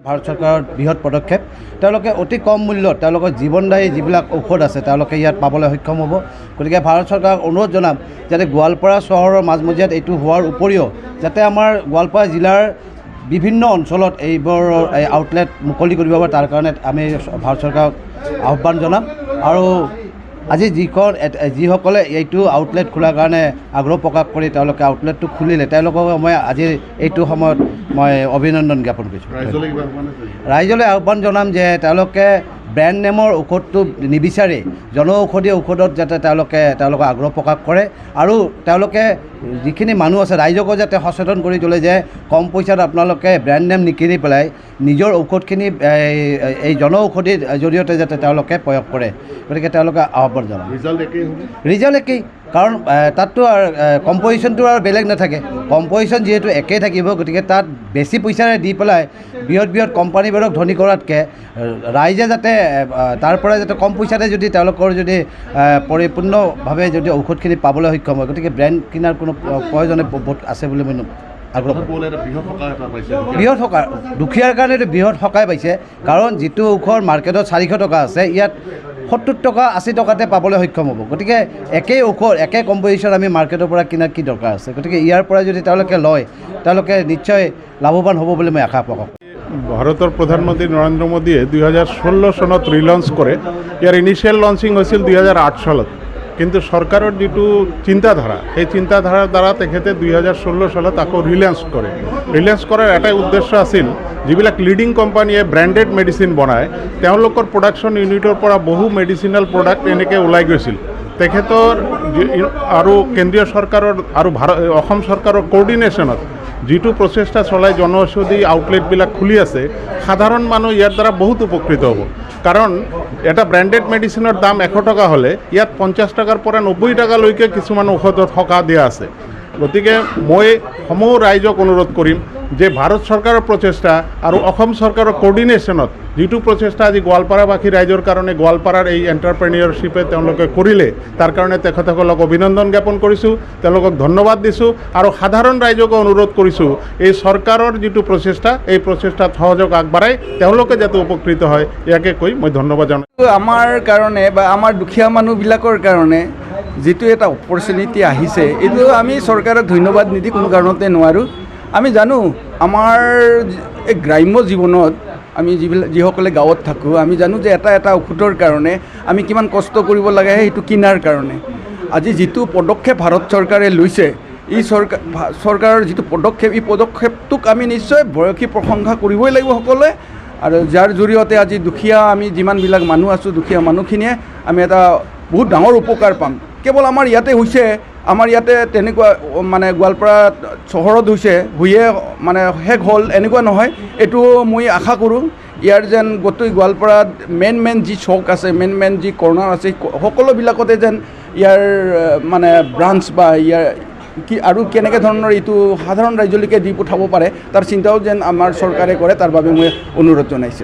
ভাৰত চৰকাৰৰ বৃহৎ পদক্ষেপ তেওঁলোকে অতি কম মূল্যত তেওঁলোকৰ জীৱনদায়ী যিবিলাক ঔষধ আছে তেওঁলোকে ইয়াত পাবলৈ সক্ষম হ'ব। গতিকে ভাৰত চৰকাৰক অনুৰোধ জনাম যাতে গোৱালপাৰা চহৰৰ মাজমজিয়াত এইটো হোৱাৰ উপৰিও যাতে আমাৰ গোৱালপাৰা জিলাৰ বিভিন্ন অঞ্চলত এইবোৰ আউটলেট মুকলি কৰিব পাৰে তাৰ কাৰণে আমি ভাৰত চৰকাৰক আহ্বান জনাম। আৰু আজি যিসকলে এইটো আউটলেট খোলাৰ কাৰণে আগ্ৰহ প্ৰকাশ কৰি তেওঁলোকে আউটলেটটো খুলিলে তেওঁলোকক মই আজি এইটো সময়ত মই অভিনন্দন জ্ঞাপন কৰিছোঁ। ৰাইজলৈ আহ্বান জনাম যে তেওঁলোকে ব্ৰেণ্ড নেমৰ ঔষধটো নিবিচাৰি জনঔষধি ঔষধত যাতে তেওঁলোকে আগ্ৰহ প্ৰকাশ কৰে আৰু তেওঁলোকে যিখিনি মানুহ আছে ৰাইজকো যাতে সচেতন কৰি তোলে যে কম পইচাত আপোনালোকে ব্ৰেণ্ড নেম নিকিনি পেলাই নিজৰ ঔষধখিনি এই জনঔষধিৰ জৰিয়তে যাতে তেওঁলোকে প্ৰয়োগ কৰে। গতিকে তেওঁলোকে আহ্বান জনাম। ৰিজাল্ট একেই, কাৰণ তাততো আৰু কম্পজিশ্যনটো আৰু বেলেগ নাথাকে। কম্পজিশ্যন যিহেতু একেই থাকিব গতিকে তাত বেছি পইচাৰে দি পেলাই বৃহৎ কোম্পানীবোৰক ধনী কৰাতকৈ ৰাইজে যাতে তাৰ পৰা যাতে কম পইচাতে যদি তেওঁলোকৰ যদি পৰিপূৰ্ণভাৱে যদি ঔষধখিনি পাবলৈ সক্ষম হয় গতিকে ব্ৰেণ্ড কিনাৰ কোনো প্ৰয়োজনে বহুত আছে বুলি মই আগ্ৰহ বৃহৎ সকাহ দুখীয়াৰ কাৰণে এইটো বৃহৎ সকাহ পাইছে। কাৰণ যিটো ঔষধ মাৰ্কেটত 400 টকা আছে ইয়াত 70 টকা 80 টকাতে পাবলৈ সক্ষম হ'ব। গতিকে একেই ঔষধ একে কম্পজিশ্যন আমি মাৰ্কেটৰ পৰা কিনাৰ কি দৰকাৰ আছে। গতিকে ইয়াৰ পৰা যদি তেওঁলোকে লয় তেওঁলোকে নিশ্চয় লাভৱান হ'ব বুলি মই আশা প্ৰকাশ কৰোঁ। ভাৰতৰ প্ৰধানমন্ত্ৰী নৰেন্দ্ৰ মোদীয়ে 2016 চনত ৰিলঞ্চ কৰে। ইয়াৰ ইনিচিয়েল লঞ্চিং হৈছিল 2008 চনত। কিন্তু চৰকাৰৰ যিটো চিন্তাধাৰা সেই চিন্তাধাৰাৰ দ্বাৰা তেখেতে 2016 চনত আকৌ ৰিলঞ্চ কৰে। ৰিলঞ্চ কৰাৰ এটাই উদ্দেশ্য আছিল যিবিলাক লিডিং কোম্পানীয়ে ব্ৰেণ্ডেড মেডিচিন বনায় তেওঁলোকৰ প্ৰডাকশ্যন ইউনিটৰ পৰা বহু মেডিচিনেল প্ৰডাক্ট এনেকৈ ওলাই গৈছিল। তেখেতৰ আৰু কেন্দ্ৰীয় চৰকাৰৰ আৰু অসম চৰকাৰৰ কোঅৰ্ডিনেশ্যনত যিটো প্ৰচেষ্টা চলাই জনঔষধি আউটলেটবিলাক খুলি আছে সাধাৰণ মানুহ ইয়াৰ দ্বাৰা বহুত উপকৃত হ'ব। কাৰণ এটা ব্ৰেণ্ডেড মেডিচিনৰ দাম 100 টকা হ'লে ইয়াত 50 টকাৰ পৰা 90 টকালৈকে কিছুমান ঔষধত সকাহ দিয়া আছে। গতিকে মই সমূহ ৰাইজক অনুৰোধ কৰিম যে ভাৰত চৰকাৰৰ প্ৰচেষ্টা আৰু অসম চৰকাৰৰ কোঅৰ্ডিনেশ্যনত যিটো প্ৰচেষ্টা আজি গোৱালপাৰাবাসী ৰাইজৰ কাৰণে গোৱালপাৰাৰ এই এণ্টাৰপ্ৰেনিয়ৰশ্বিপে তেওঁলোকে কৰিলে তাৰ কাৰণে তেখেতসকলক অভিনন্দন জ্ঞাপন কৰিছোঁ, তেওঁলোকক ধন্যবাদ দিছোঁ আৰু সাধাৰণ ৰাইজকো অনুৰোধ কৰিছোঁ এই চৰকাৰৰ যিটো প্ৰচেষ্টা এই প্ৰচেষ্টাত সহযোগ আগবঢ়াই তেওঁলোকে যাতে উপকৃত হয় ইয়াকে কৈ মই ধন্যবাদ জনাইছোঁ। আমাৰ কাৰণে বা আমাৰ দুখীয়া মানুহবিলাকৰ কাৰণে যিটো এটা অপৰচুনিটি আহিছে এইটো আমি চৰকাৰক ধন্যবাদ নিদি কোনো কাৰণতে নোৱাৰোঁ। আমি জানো আমাৰ এই গ্ৰাম্য জীৱনত আমি যিসকলে গাঁৱত থাকোঁ আমি জানো যে এটা ঔষধৰ কাৰণে আমি কিমান কষ্ট কৰিব লাগে সেইটো কিনাৰ কাৰণে। আজি যিটো পদক্ষেপ ভাৰত চৰকাৰে লৈছে এই চৰকাৰৰ যিটো পদক্ষেপ এই পদক্ষেপটোক আমি নিশ্চয় ভয়সী প্ৰশংসা কৰিবই লাগিব সকলোৱে। আৰু যাৰ জৰিয়তে আজি দুখীয়া আমি যিমানবিলাক মানুহ আছোঁ দুখীয়া মানুহখিনিয়ে আমি এটা বহুত ডাঙৰ উপকাৰ পাম। কেৱল আমাৰ ইয়াতে হৈছে আমাৰ ইয়াতে তেনেকুৱা মানে গোৱালপাৰা চহৰত হৈয়ে মানে শেষ হ'ল এনেকুৱা নহয়। এইটো মই আশা কৰোঁ ইয়াৰ যেন গোটেই গোৱালপাৰাত মেইন যি চক আছে মেইন যি কৰ্ণাৰ আছে সকলোবিলাকতে যেন ইয়াৰ মানে ব্ৰাঞ্চ বা ইয়াৰ কি আৰু কেনেকৈ ধৰণৰ এইটো সাধাৰণ ৰাইজলৈকে দি পঠাব পাৰে তাৰ চিন্তাও যেন আমাৰ চৰকাৰে কৰে তাৰ বাবে মই অনুৰোধ জনাইছোঁ।